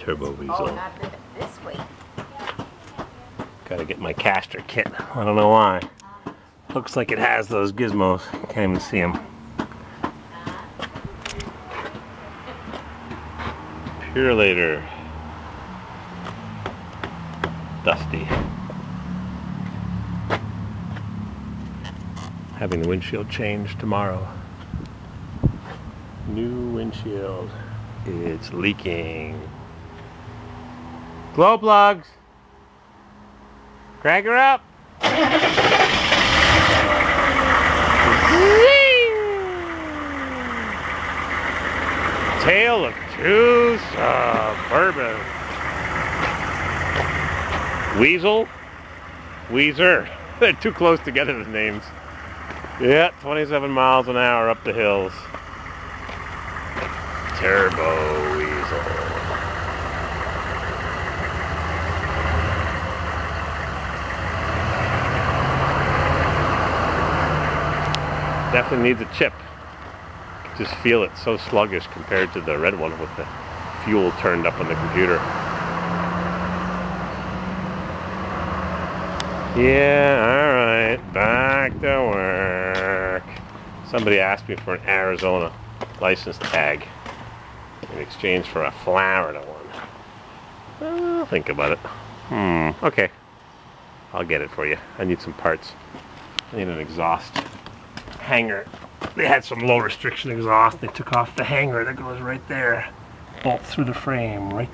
Turbo Weasel. Oh, not this way. Gotta get my caster kit. I don't know why. Looks like it has those gizmos. Can't even see them. Purelator. Dusty. Having the windshield changed tomorrow. New windshield. It's leaking. Glow plugs! Crank her up! Tale of two suburbans. Weasel, Wheezer. They're too close together, the names. Yeah, 27 miles an hour up the hills. Turbo Weasel. Definitely needs a chip. Just feel it so sluggish compared to the red one with the fuel turned up on the computer. Yeah, alright, back to work. Somebody asked me for an Arizona license tag in exchange for a Florida one. I'll think about it. Okay. I'll get it for you. I need some parts. I need an exhaust hanger. They had some low restriction exhaust. They took off the hanger that goes right there. Bolt through the frame, right